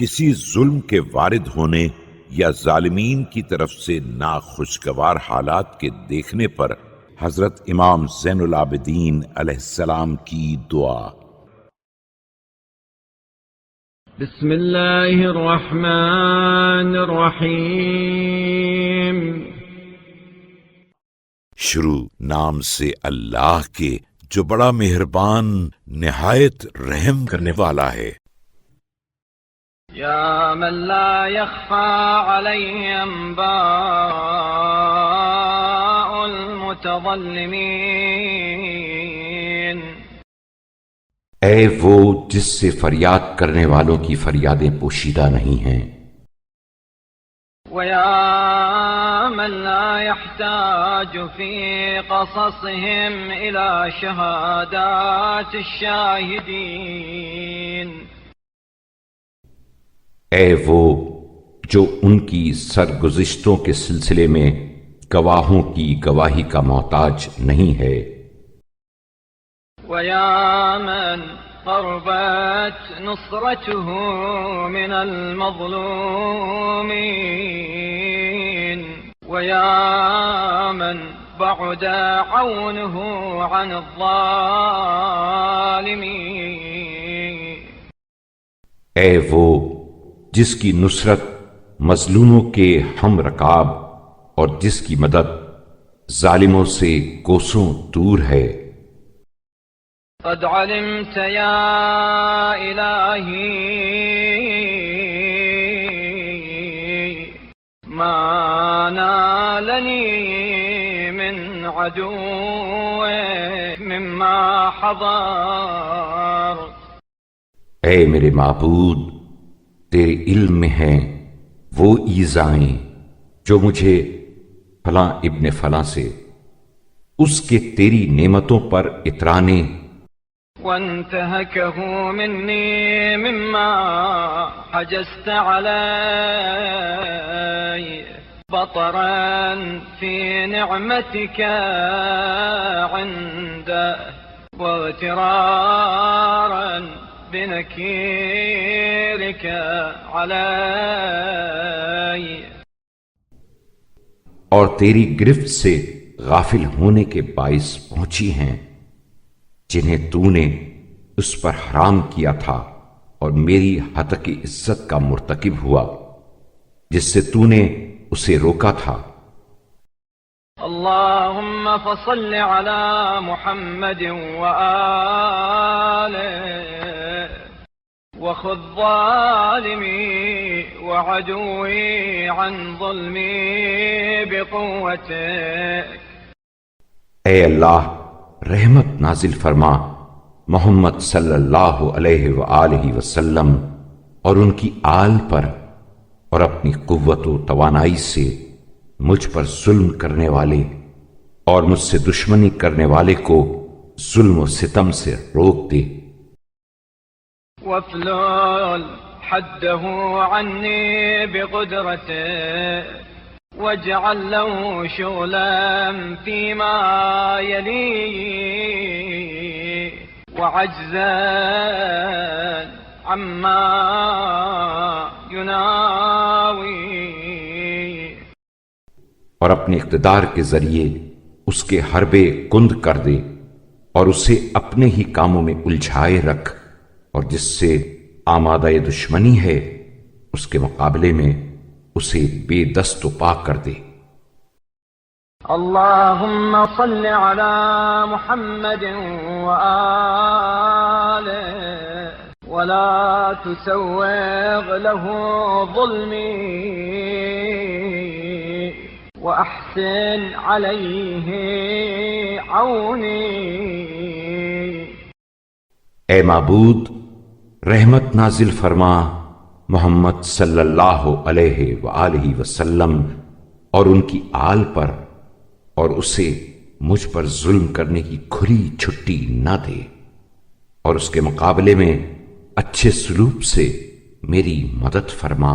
کسی ظلم کے وارد ہونے یا ظالمین کی طرف سے ناخوشگوار حالات کے دیکھنے پر حضرت امام زین العابدین علیہ السلام کی دعا۔ بسم اللہ الرحمن الرحیم۔ شروع نام سے اللہ کے جو بڑا مہربان نہایت رحم کرنے والا ہے۔ یا من لا يخفى علیہ انباء المتظلمین، اے وہ جس سے فریاد کرنے والوں کی فریادیں پوشیدہ نہیں ہیں۔ وَيَا مَن لَّا يَحْتَاجُ فِي قَصَصِهِمْ إِلَى شَهَادَاتِ الشَّاهِدِينَ، اے وہ جو ان کی سرگزشتوں کے سلسلے میں گواہوں کی گواہی کا محتاج نہیں ہے۔ وَيَا مَن قربت نصرته من المظلومين، ويا من بعد عونه عن الظالمين، اے وہ جس کی نصرت مظلوموں کے ہم رکاب اور جس کی مدد ظالموں سے کوسوں دور ہے۔ قد علمت یا الہی ما نالنی من عدو مما حضر، اے میرے معبود تیرے علم میں ہیں وہ ایذائیں جو مجھے فلاں ابن فلاں سے اس کے تیری نعمتوں پر اترانے، وانتهكه مني مما حجزت علي بطرا في نعمتك عنده واغترارا بنكيرك علي، اور تیری گرفت سے غافل ہونے کے باعث پہنچی ہیں جنہیں تو نے اس پر حرام کیا تھا، اور میری ہتک عزت کا مرتکب ہوا جس سے تو نے اسے روکا تھا۔ اللهم فصل على محمد وآله وخذ ظالمي وعدوي عن ظلمي بقوتك، اے اللہ رحمت نازل فرما محمد صلی اللہ علیہ وآلہ وسلم اور ان کی آل پر، اور اپنی قوت و توانائی سے مجھ پر ظلم کرنے والے اور مجھ سے دشمنی کرنے والے کو ظلم و ستم سے روک دے۔ وافلل حده عني بقدرته واجعل له شغلا فيما يليه وعجزا عما يناوي، اور اپنے اقتدار کے ذریعے اس کے حربے کند کر دے، اور اسے اپنے ہی کاموں میں الجھائے رکھ، اور جس سے آمادہ دشمنی ہے اس کے مقابلے میں اسے بے دست و پا کر دے۔ اللهم صل على محمد وآله ولا تسوغ له ظلمي وأحسن عليه عوني، اے معبود رحمت نازل فرما محمد صلی اللہ علیہ وآلہ وسلم اور ان کی آل پر، اور اسے مجھ پر ظلم کرنے کی کھلی چھٹی نہ دے، اور اس کے مقابلے میں اچھے سلوک سے میری مدد فرما۔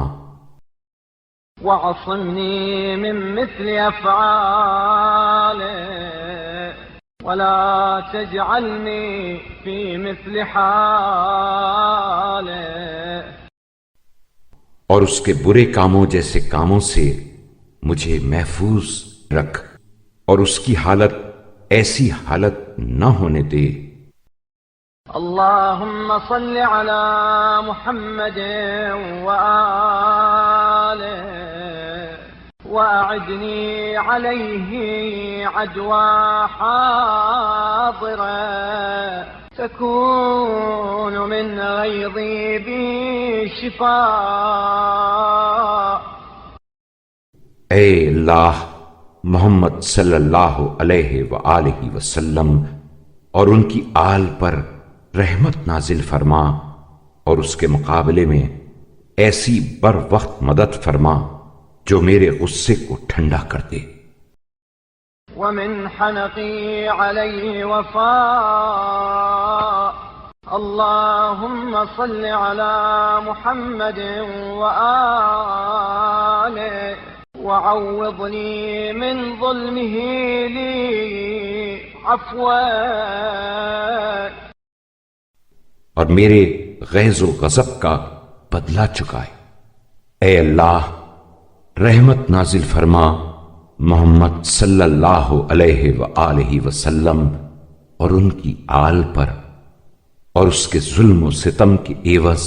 وعصمني من مثل أفعاله ولا تجعلني في مثل حاله، اور اس کے برے کاموں جیسے کاموں سے مجھے محفوظ رکھ، اور اس کی حالت ایسی حالت نہ ہونے دے۔ اللهم صل على محمد وآله وأعدني عليه عدوى حاضرة تكون من غيظي بي شفاء۔ اے اللہ، محمد صلی اللہ علیہ وآلہ وسلم اور ان کی آل پر رحمت نازل فرما، اور اس کے مقابلے میں ایسی بر وقت مدد فرما جو میرے غصے کو ٹھنڈا کر دے۔ ومن حنقي عليه وفاء، اللهم صل على محمد وآله وعوضني من ظلمه لي عفوا، اور میرے غیظ و غضب کا بدلہ چکائے۔ اے اللہ، رحمت نازل فرما محمد صلی اللہ علیہ وآلہ وسلم اور ان کی آل پر، اور اس کے ظلم و ستم کے عوض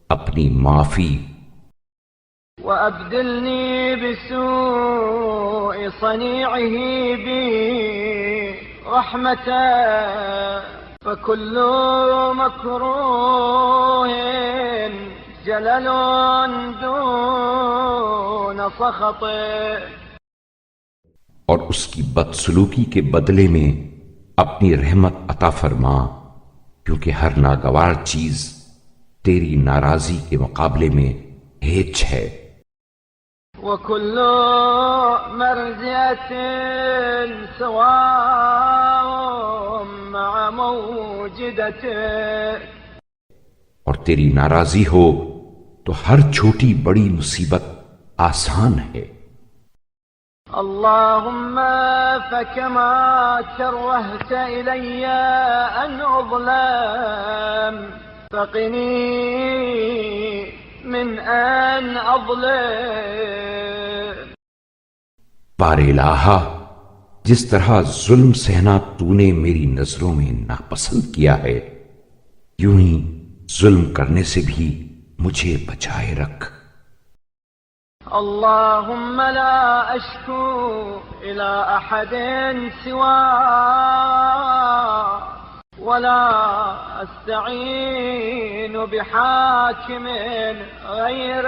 اپنی معافی۔ وأبدلني بسوء صنيعه بي رحمة، فكل مكروه جلل دون سخط، اور اس کی بدسلوکی کے بدلے میں اپنی رحمت عطا فرما، کیونکہ ہر ناگوار چیز تیری ناراضی کے مقابلے میں ہیچ ہے۔ وكل مرزية سواء مع موجدته، اور تیری ناراضی ہو تو ہر چھوٹی بڑی مصیبت آسان ہے۔ اللهم فكما كرهت إلي أن أظلم فقني من أن أظلم۔ بار الہا، جس طرح ظلم سہنا تو نے میری نظروں میں ناپسند کیا ہے، یوں ہی ظلم کرنے سے بھی مجھے بچائے رکھ۔ اللهم لا أشكو إلى أحد سواك ولا أستعين بحاكم غيرك۔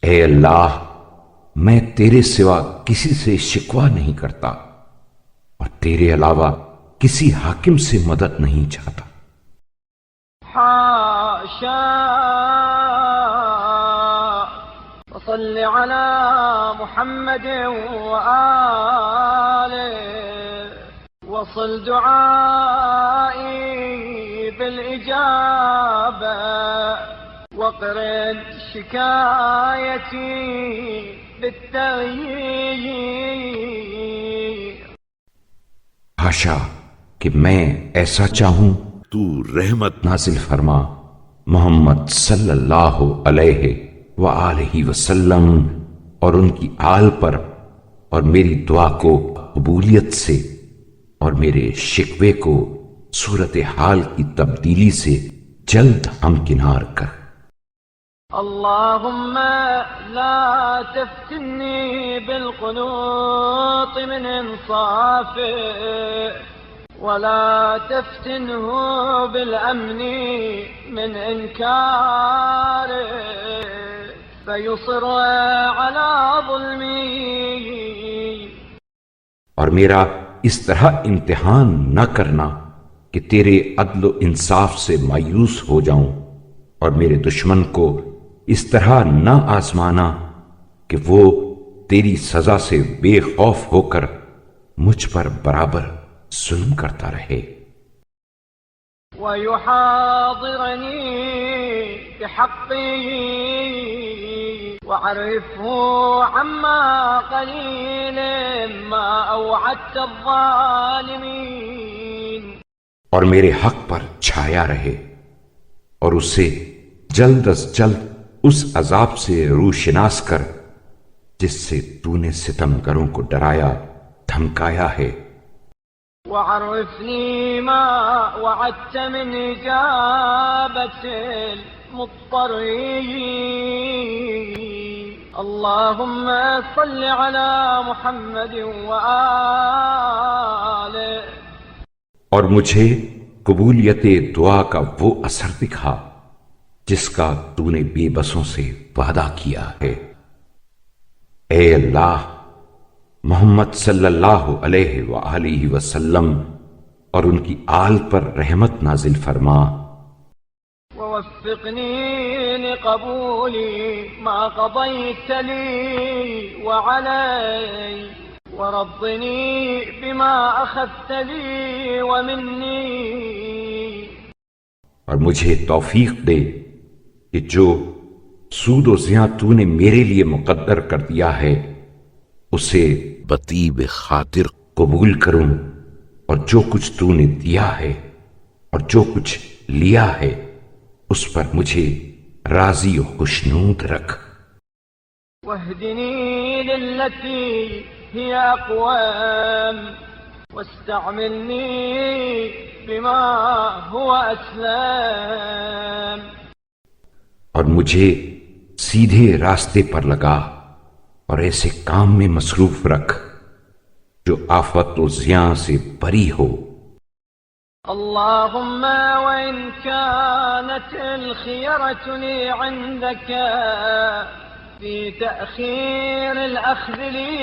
اے اللہ، میں تیرے سوا کسی سے شکوہ نہیں کرتا، اور تیرے علاوہ کسی حاکم سے مدد نہیں چاہتا۔ حاشا، وصل على محمد وآله وصل دعائي بالإجابة وقرن شكايتي بالتغيير۔ حاشا کہ میں ایسا چاہوں، تو رحمت نازل فرما محمد صلی اللہ علیہ وآلہ وسلم اور ان کی آل پر، اور میری دعا کو قبولیت سے اور میرے شکوے کو صورتحال کی تبدیلی سے جلد ہمکنار کر۔ اللهم لا تفتني بالقنوط من انصافه ولا تفتنه بالأمن من إنكاره فيصر على ظلمي، اور میرا اس طرح امتحان نہ کرنا کہ تیرے عدل و انصاف سے مایوس ہو جاؤں، اور میرے دشمن کو اس طرح نہ آزمانا کہ وہ تیری سزا سے بے خوف ہو کر مجھ پر برابر ظلم کرتا رہے۔ ويحاضرني بحقي وعرفه عما قليل ما أوعدت الظالمين، اور میرے حق پر چھایا رہے، اور اسے جلد از جلد اس عذاب سے روشناس کر جس سے تو نے ستمگروں کو ڈرایا دھمکایا ہے۔ وعرفني ما وعدت من إجابة المضطرين اللهم صل على محمد وآله اور مجھے قبولیت دعا کا وہ اثر دکھا جس کا تو نے بے بسوں سے وعدہ کیا ہے۔ اے اللہ، محمد صلی اللہ علیہ وآلہ وسلم اور ان کی آل پر رحمت نازل فرما، ووفقني لقبول ما قضيت لي وعلي ورضني بما أخذت لي ومني، اور مجھے توفیق دے کہ جو سود و زیاں تو نے میرے لیے مقدر کر دیا ہے اسے بطیب خاطر قبول کروں، اور جو کچھ تو نے دیا ہے اور جو کچھ لیا ہے اس پر مجھے راضی و خوشنود رکھ۔ واهدني للتي هي أقوم واستعملني بما هو أسلم، اور مجھے سیدھے راستے پر لگا اور ایسے کام میں مصروف رکھ جو آفت و زیاں سے بری ہو۔ اللهم وإن كانت الخيرة لي عندك في تأخير الأخذ لي،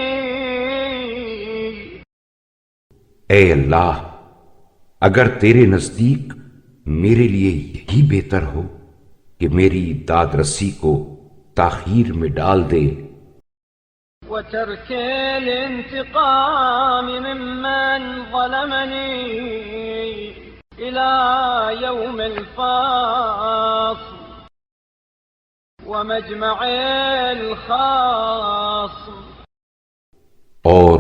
اے اللہ، اگر تیرے نزدیک میرے لیے یہی بہتر ہو کہ میری داد رسی کو تاخیر میں ڈال دے، وترك الانتقام ممن ظلمني إلى يوم الفصل ومجمع الخصم، اور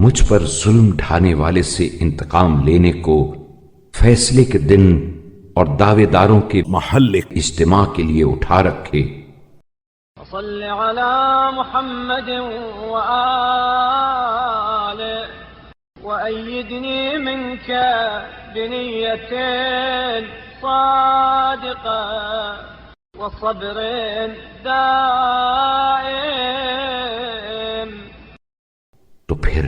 مجھ پر ظلم ڈھانے والے سے انتقام لینے کو فیصلے کے دن اور دعوے داروں کے محل اجتماع کے لیے اٹھا رکھے۔ صل على محمد وآله وأيدني منك بنية صادقة وصبر دائم، تو پھر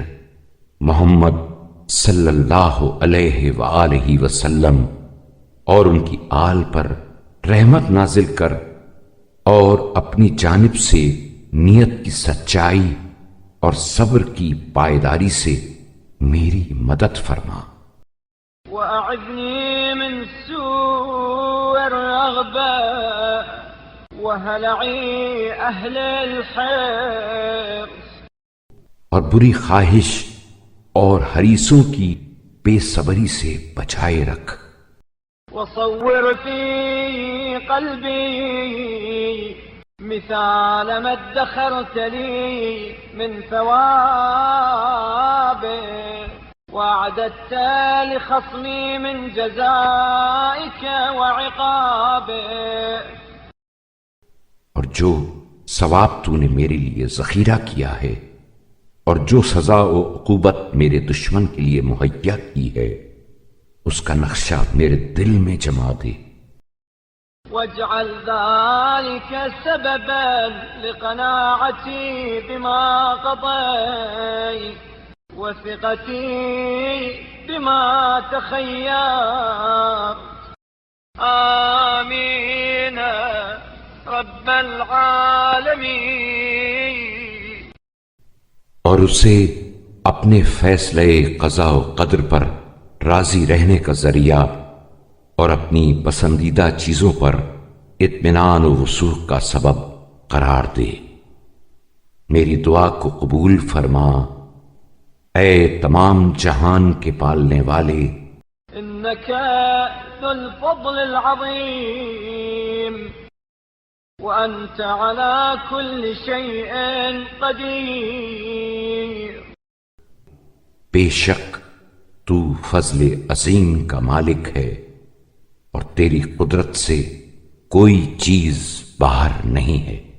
محمد صلی اللہ علیہ وآلہ وسلم اور ان کی آل پر رحمت نازل کر اور اپنی جانب سے نیت کی سچائی اور صبر کی پائیداری سے میری مدد فرما۔ وأعذني من سوء الرغبة وهلع أهل الحرص، اور بری خواہش اور حریصوں کی بے صبری سے بچائے رکھ۔ وصور في قلبي مثال ما ادخرت لي من ثواب وأعددت لخصمي من جزائك وعقابك، اور جو ثواب تو نے میرے لیے ذخیرہ کیا ہے اور جو سزا و عقوبت میرے دشمن کے لیے مہیا کی ہے اس کا نقشہ میرے دل میں جما دے۔ واجعل ذلك سببا لقناعتي بما قضيت وثقتي بما تخيرت، آمين رب العالمين۔ اور اسے اپنے فیصلے قضاء و قدر پر راضی رہنے کا ذریعہ اور اپنی پسندیدہ چیزوں پر اطمینان و وثوق کا سبب قرار دے۔ میری دعا کو قبول فرما، اے تمام جہان کے پالنے والے۔ إنك ذو الفضل العظيم وأنت على كل شيء قدير، بے شک تو فضل عظیم کا مالک ہے اور تیری قدرت سے کوئی چیز باہر نہیں ہے۔